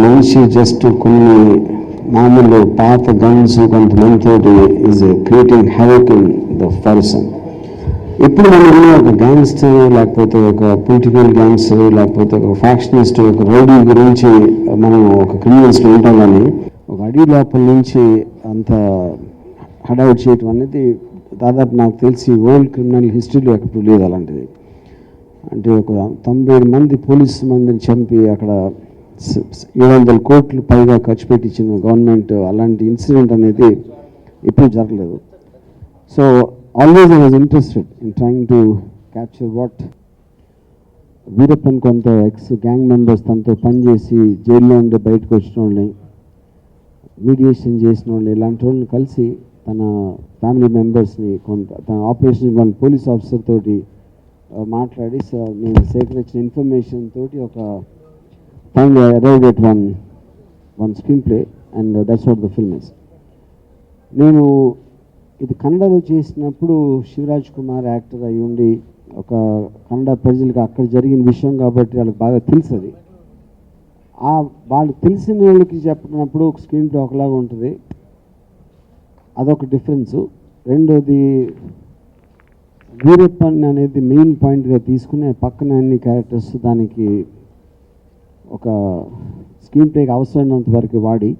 మనిషి జస్ట్ కొన్ని మామూలు పాత గన్స్ కొంతమందితోటి is creating havoc in the person. ఇప్పుడు మనం ఒక గ్యాంగ్స్టర్ లేకపోతే ఒక పొలిటికల్ గ్యాంగ్స్టర్ లేకపోతే ఒక ఫ్యాక్షనిస్ట్ ఒక రౌడీ గురించి మనం ఒక క్రిమినల్స్లో ఉంటాం, కానీ ఒక అడవి లోపల నుంచి అంత హడౌట్ చేయటం అనేది దాదాపు నాకు తెలిసి వరల్డ్ క్రిమినల్ హిస్టరీలో ఎక్కడ లేదు అలాంటిది. అంటే ఒక 90 మంది పోలీసు మందిని చంపి అక్కడ 700 కోట్లు పైగా ఖర్చు పెట్టించిన గవర్నమెంట్ అలాంటి ఇన్సిడెంట్ అనేది ఎప్పుడు జరగలేదు. So always I was interested in trying to capture what Veerappan కొంత ఎక్స్ గ్యాంగ్ మెంబర్స్ తనతో పనిచేసి జైల్లో ఉండి బయటకు వచ్చిన వాళ్ళని మీడియేషన్ చేసిన వాళ్ళని ఇలాంటి వాళ్ళని కలిసి తన ఫ్యామిలీ మెంబర్స్ని కొంత తన ఆపరేషన్ వాళ్ళ పోలీస్ ఆఫీసర్ తోటి మాట్లాడి నేను సేకరించిన ఇన్ఫర్మేషన్ తోటి ఒక final arrived at one screen play and that's what the film is. నేను ఇది కన్నడలో చేసినప్పుడు శివరాజ్ కుమార్ యాక్టర్ అయి ఉండి ఒక కన్నడ ప్రజలకు అక్కడ జరిగిన విషయం కాబట్టి వాళ్ళకి బాగా తెలుస్తుంది. వాళ్ళు తెలిసిన వాళ్ళకి చెప్పినప్పుడు ఒక స్క్రీన్ ప్లే ఒకలాగా ఉంటుంది, అదొక డిఫరెన్సు. రెండోది వీరప్పన్ అనేది మెయిన్ పాయింట్గా తీసుకునే పక్కన అన్ని క్యారెక్టర్స్ దానికి ఒక స్క్రీన్ ప్లేకి అవసరమైనంత వరకు వాడి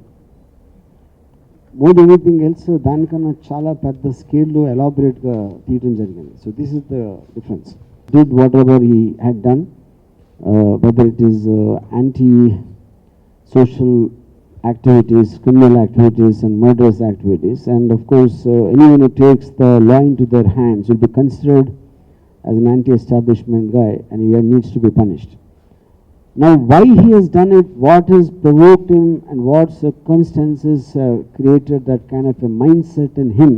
మోర్ దెన్ ఎనీథింగ్ ఎల్స్ దానికన్నా చాలా పెద్ద స్కేల్లో ఎలాబొరేట్గా తీయడం జరిగింది. So this is the difference. Did what ever he had done, whether it is anti-social activities, criminal activities and murderous activities, and of course anyone who takes the law into their hands will be considered as an anti-establishment guy and he needs to be punished. Now why he has done it, what has provoked him and what circumstances created that kind of a mindset in him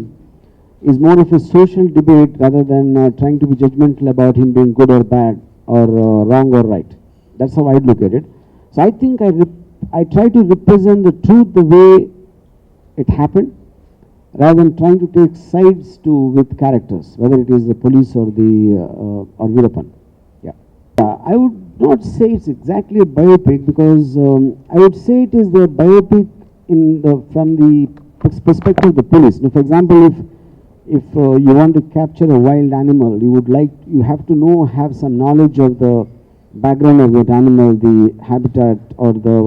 is more of a social debate rather than trying to be judgmental about him being good or bad or wrong or right. That's how I look at it. So I think I try to represent the truth the way it happened rather than trying to take sides with characters, whether it is the police or the or Veerappan. Yeah, I would not say it's exactly a biopic because I would say it is the biopic from the perspective of the police. Now, for example, if you want to capture a wild animal, you have to have some knowledge of the background of that animal, the habitat or the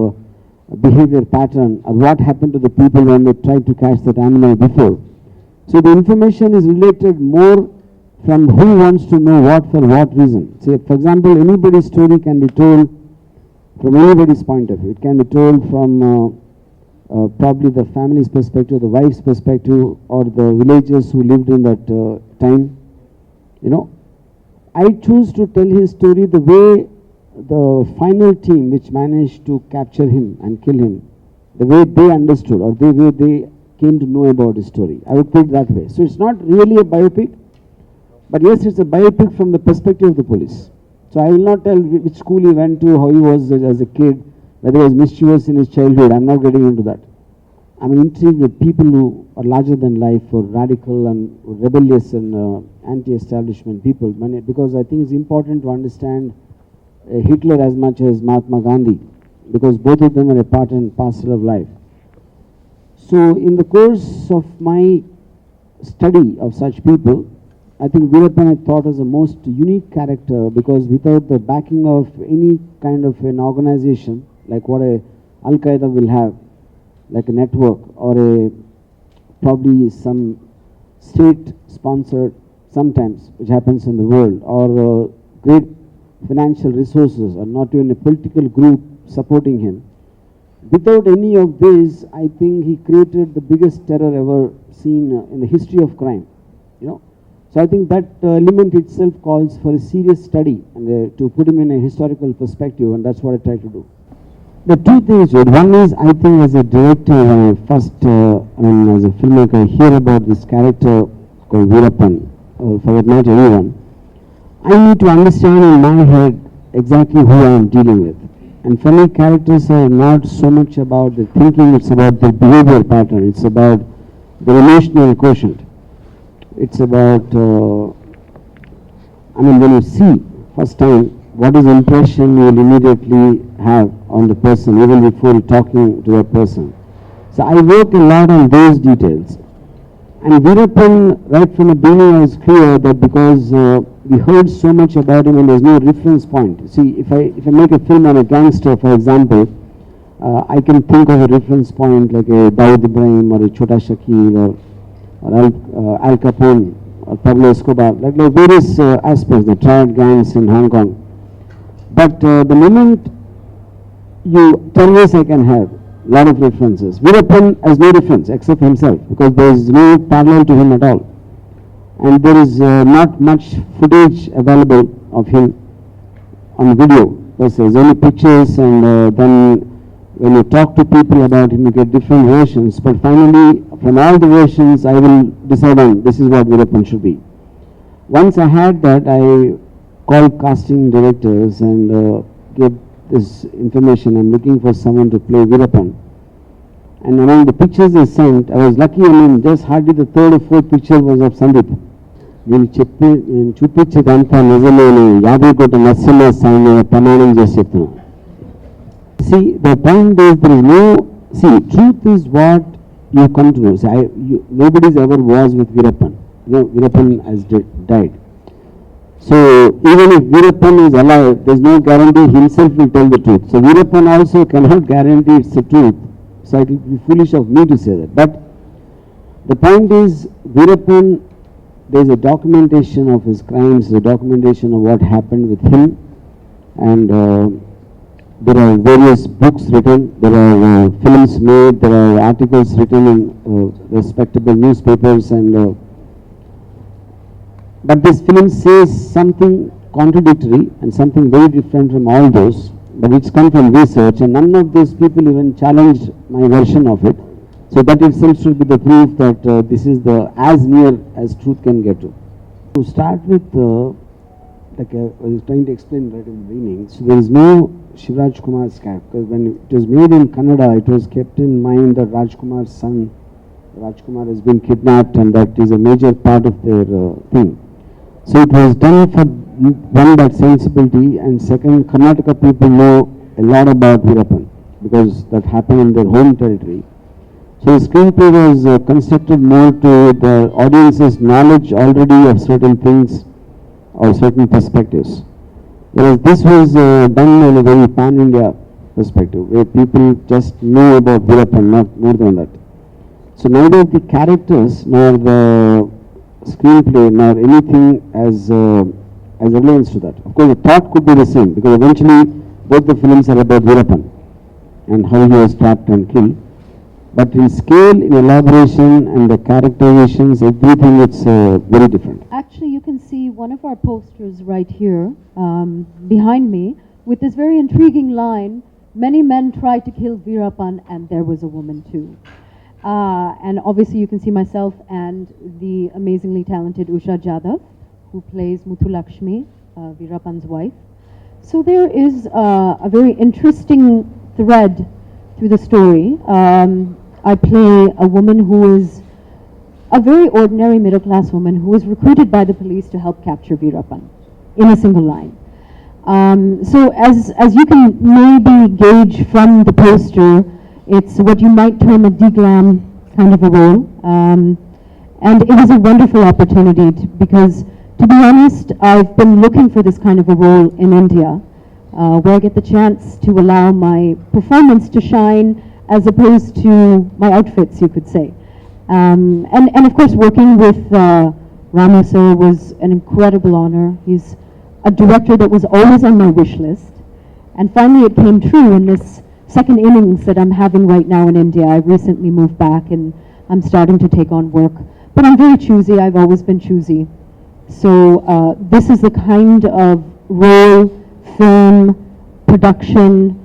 behavior pattern, or what happened to the people when they tried to catch that animal before. So the information is related more from who wants to know what for what reason. Say, for example, anybody's story can be told from anybody's point of view. It can be told from probably the family's perspective, the wife's perspective, or the villagers who lived in that time. You know, I choose to tell his story the way the final team which managed to capture him and kill him, the way they understood or the way they came to know about his story. I would put it that way. So it's not really a biopic, but yes, it's a biopic from the perspective of the police. So I will not tell which school he went to, how he was as a kid, whether he was mischievous in his childhood. I'm not getting into that. I'm intrigued with people who are larger than life or radical and rebellious and anti-establishment people, because I think it's important to understand Hitler as much as Mahatma Gandhi, because both of them are a part and parcel of life. So in the course of my study of such people, I think Veerappan I thought was the most unique character, because without the backing of any kind of an organization like what a Al-Qaeda will have, like a network or probably some state sponsored sometimes, which happens in the world, or great financial resources, or not even a political group supporting him. Without any of this, I think he created the biggest terror ever seen in the history of crime. You know, so I think that element itself calls for a serious study and to put him in a historical perspective, and that's what I try to do. The two things, one is, I think as a director, when I first, as a filmmaker, I hear about this character called Veerappan, for that matter anyone, I need to understand in my head exactly who I am dealing with. And for me, characters are not so much about the thinking, it's about the behavior pattern, it's about the emotional quotient. It's about, when you see first time what is the impression you will immediately have on the person even before talking to a person. So I work a lot on those details. And Veerappan, right from the beginning, I was clear that because we heard so much about him and there's no reference point. See, if I make a film on a gangster, for example, I can think of a reference point like a Dawood Ibrahim or a Chota Shakir or Al Capone or Pablo Escobar, like various aspects, the triad gangs in Hong Kong. But the moment you terrorists, I can have a lot of references. Veerappan has no reference except himself because there is no parallel to him at all. And there is not much footage available of him on video. There's only pictures, and then when you talk to people about him, you get different versions. But finally, from all the versions, I will decide on this is what Veerappan should be. Once I had that, I called casting directors and gave this information. I'm looking for someone to play Veerappan. And among the pictures they sent, I was lucky. I mean, just hardly the third or fourth picture was of Sandeep. నేను చూపించేదంతా నిజమే యాదగిరిగుట్ట నరసింహ స్వామి ప్రమాణం చేసి చెప్తున్నాను. See, the point is there is no, see, truth is what you come to know. See, nobody's ever was with Veerappan. You know, Veerappan has died. So even if Veerappan is alive, there is no guarantee himself will tell the truth. So Veerappan also cannot guarantee it's the truth. So it will be foolish of me to say that. But the point is, Veerappan, there is a documentation of his crimes, a documentation of what happened with him, and there are various books written, there are films made, there are articles written in respectable newspapers, and but this film says something contradictory and something very different from all those, but it's come from research, and none of those people even challenged my version of it. So that itself should be the proof that this is the as near as truth can get to. To start with, like I was trying to explain right in the beginning, so there is no Shivraj Kumar's character, because when it was made in Kannada, it was kept in mind that Rajkumar's son, Rajkumar, has been kidnapped, and that is a major part of their thing. So it was done for one, that sensibility, and second, Karnataka people know a lot about Veerappan because that happened in their home territory. So the screenplay was constructed more to the audience's knowledge already of certain things or certain perspectives. Whereas this was done in a very pan-India perspective, where people just know about Veerappan, not more than that. So neither the characters nor the screenplay nor anything as relevance to that. Of course, the thought could be the same because eventually both the films are about Veerappan and how he was trapped and killed. But in scale, in elaboration, and the characterizations, everything, it's very different. Actually, you can see one of our posters right here, behind me, with this very intriguing line, "Many men tried to kill Veerappan, and there was a woman too." And obviously, you can see myself and the amazingly talented Usha Jadhav, who plays Muthulakshmi, Veerappan's wife. So there is a very interesting thread through the story. I play a woman who is a very ordinary middle-class woman who was recruited by the police to help capture Veerappan in a single line. So as you can maybe gauge from the poster, it's what you might term a de-glam kind of a role. And it was a wonderful opportunity because, to be honest, I've been looking for this kind of a role in India, where I get the chance to allow my performance to shine as opposed to my outfits, you could say. And of course, working with Ramu sir was an incredible honor. He's a director that was always on my wish list. And finally, it came true in this second innings that I'm having right now in India. I recently moved back and I'm starting to take on work. But I'm very choosy. I've always been choosy. So this is the kind of role, film, production,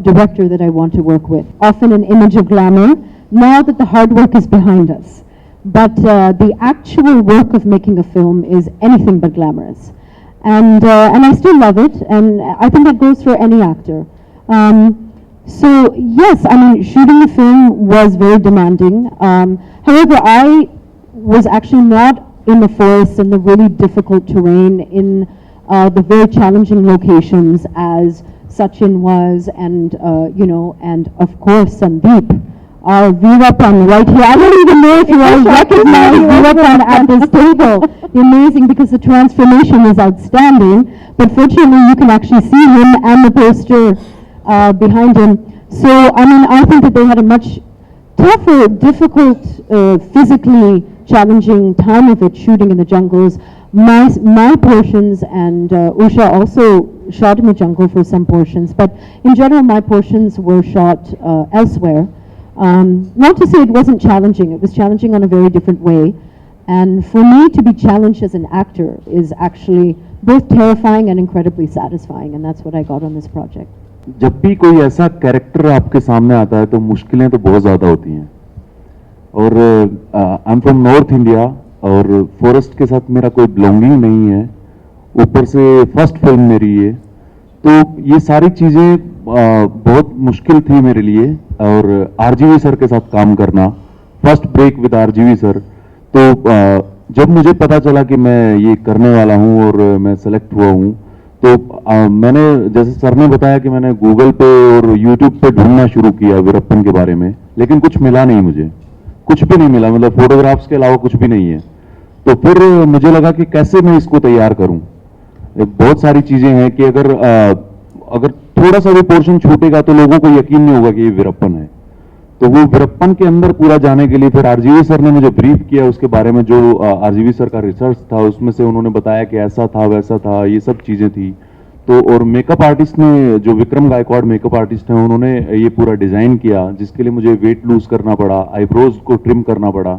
director that I want to work with. Often an image of glamour, now that the hard work is behind us. But the actual work of making a film is anything but glamorous. And I still love it, and I think that goes for any actor. So yes, I mean, shooting the film was very demanding. However, I was actually not in the forest in the really difficult terrain in the very challenging locations as Sachin was, and and of course Sandeep. Veerappan right here. I don't even know if you all recognize Veerappan at this table. Amazing, because the transformation is outstanding. But fortunately, you can actually see him and the poster behind him. So, I mean, I think that they had a much tougher, difficult, physically challenging time of it shooting in the jungles. My portions, and Usha also shot in the jungle for some portions, but in general my portions were shot elsewhere. Not to say it wasn't challenging, it was challenging on a very different way. And for me to be challenged as an actor is actually both terrifying and incredibly satisfying, and that's what I got on this project. जब भी कोई ऐसा character आपके सामने आता है तो मुश्किलें तो बहुत ज़्यादा होती हैं। और I am from north India और फॉरेस्ट के साथ मेरा कोई बिलोंगिंग नहीं है, ऊपर से फर्स्ट फिल्म मेरी ये, तो ये सारी चीज़ें बहुत मुश्किल थी मेरे लिए। और आरजीवी सर के साथ काम करना, first break with RGV sir, तो जब मुझे पता चला कि मैं ये करने वाला हूँ और मैं सेलेक्ट हुआ हूँ, तो मैंने, जैसे सर ने बताया कि मैंने गूगल पे और यूट्यूब पे ढूंढना शुरू किया वीरप्पन के बारे में, लेकिन कुछ मिला नहीं, मुझे कुछ भी नहीं मिला, मतलब फोटोग्राफ्स के अलावा कुछ भी नहीं है। तो फिर मुझे लगा कि कैसे मैं इसको तैयार करूं। बहुत सारी चीजें हैं कि अगर थोड़ा सा भी पोर्शन छूटेगा तो लोगों को यकीन नहीं होगा कि ये वीरप्पन है। तो वो वीरप्पन के अंदर पूरा जाने के लिए फिर आरजीवी सर ने मुझे ब्रीफ किया उसके बारे में, जो आरजीवी सर का रिसर्च था उसमें से उन्होंने बताया कि ऐसा था वैसा था, ये सब चीजें थी। तो और मेकअप आर्टिस्ट ने, जो विक्रम गायकवाड़ मेकअप आर्टिस्ट हैं, उन्होंने ये पूरा डिजाइन किया, जिसके लिए मुझे वेट लूज करना पड़ा, आईब्रोज को ट्रिम करना पड़ा।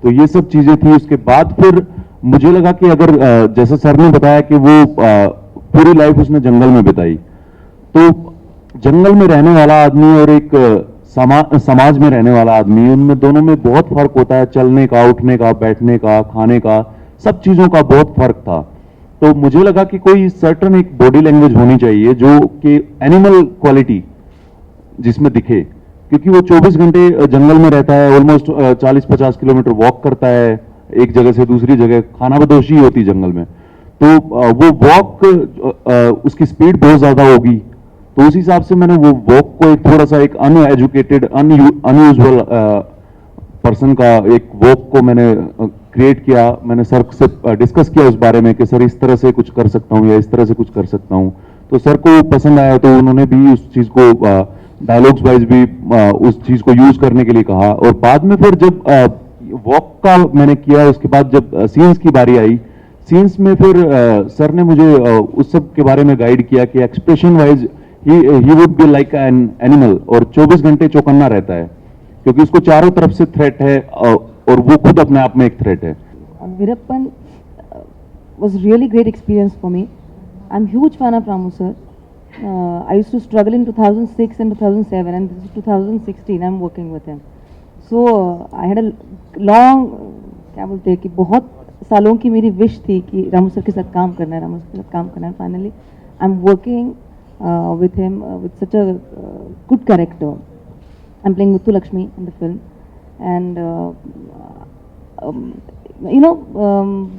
तो ये सब चीजें थी। उसके बाद फिर मुझे लगा कि अगर जैसे सर ने बताया कि वो पूरी लाइफ उसने जंगल में बिताई, तो जंगल में रहने वाला आदमी और एक समाज में रहने वाला आदमी, उनमें दोनों में बहुत फर्क होता है, चलने का, उठने का, बैठने का, खाने का, सब चीजों का बहुत फर्क था। तो मुझे लगा कि कोई सर्टन एक बॉडी लैंग्वेज होनी चाहिए जो कि एनिमल क्वालिटी जिसमें दिखे, क्योंकि वो 24 घंटे जंगल में रहता है, ऑलमोस्ट 40-50 किलोमीटर वॉक करता है एक जगह से दूसरी जगह, खाना बदोशी होती जंगल में, तो वो वॉक उसकी स्पीड बहुत ज्यादा होगी। तो उस हिसाब से मैंने वो वॉक को एक थोड़ा सा एक अनएजुकेटेड अनयूजुअल पर्सन का एक वॉक को मैंने क्रिएट किया। मैंने सर से डिस्कस किया उस बारे में कि सर इस तरह से कुछ कर सकता हूँ या इस तरह से कुछ कर सकता हूँ, तो सर को पसंद आया, तो उन्होंने भी उस चीज को डायलॉग्स वाइज भी उस चीज को यूज करने के लिए कहा। और बाद में फिर जब वॉक का मैंने किया, उसके बाद जब सीन्स की बारी आई, सीन्स में फिर सर ने मुझे उस सब के बारे में गाइड किया कि expression wise he would be like an animal, और 24 घंटे चौकन्ना रहता है क्योंकि उसको चारों तरफ से थ्रेट है और वो खुद अपने आप में एक थ्रेट है। Veerappan was really great experience for me. I'm huge fan of Ramu sir. I used to struggle in 2006 and 2007, and this is 2016 I'm working with him. So I had a long, क्या बोलते हैं कि बहुत सालों की मेरी wish थी कि रामू सर के साथ काम करना है, रामू सर के साथ काम करना है। Finally I am working with him with such a good character. I'm playing Muthu Lakshmi in the film, and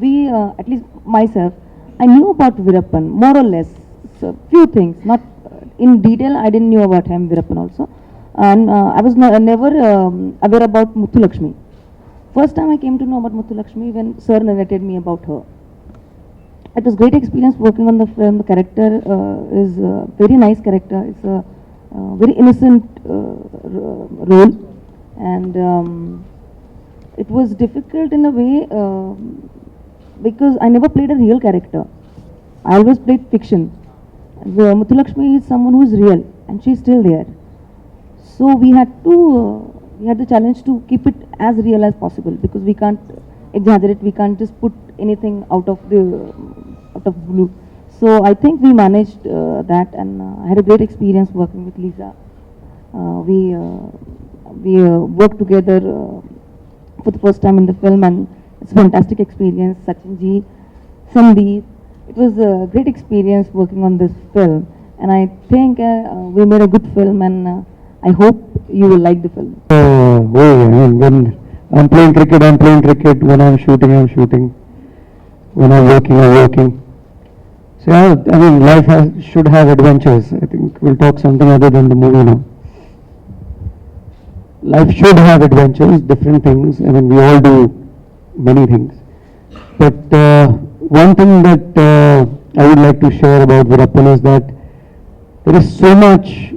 we at least myself, I knew about Veerappan more or less, so few things, not in detail. I didn't know about him, Veerappan also, and I was never aware about Muthu Lakshmi. First time I came to know about Muthu Lakshmi when sir narrated me about her. It was great experience working on the film. The character is a very nice character. It's a very innocent role, and it was difficult in a way because I never played a real character. I always played fiction. Muthu Lakshmi is someone who is real, and she is still there. So we had the challenge to keep it as real as possible, because we can't exaggerate. We can't just put anything out of blue. So I think we managed that, and I had a great experience working with Lisa. We worked together for the first time in the film, and it's a fantastic experience. Sachin ji, Sandeep, it was a great experience working on this film, and I think we made a good film, and I hope you will like the film. When I'm playing cricket, I'm playing cricket. When I'm shooting, I'm shooting. When I'm working, I'm working. So yeah, I mean, should have adventures. I think we'll talk something other than the movie now. Life should have adventures, different things. I mean, we all do many things. But one thing that I would like to share about Veerappan is that there is so much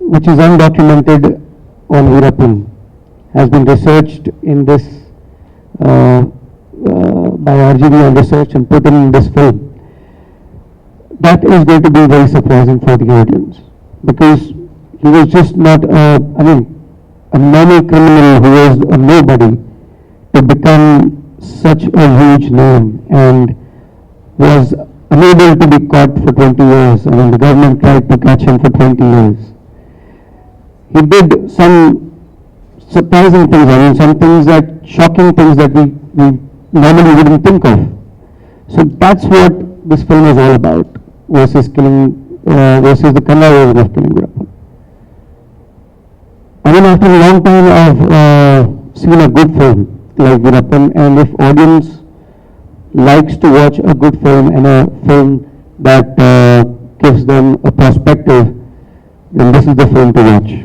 which is undocumented on Veerappan, has been researched in this by RGV and research and put in this film. That is going to be very surprising for the audience, because he was just not a normal criminal who was a nobody to become such a huge name and was unable to be caught for 20 years. I mean, the government tried to catch him for 20 years. He did some surprising things, some things shocking things that we normally wouldn't think of. So that's what this film is all about, versus the Kannada version of killing Veerappan. I mean, after a long time, I've seen a good film like Veerappan, and if audience likes to watch a good film and a film that gives them a perspective, then this is the film to watch.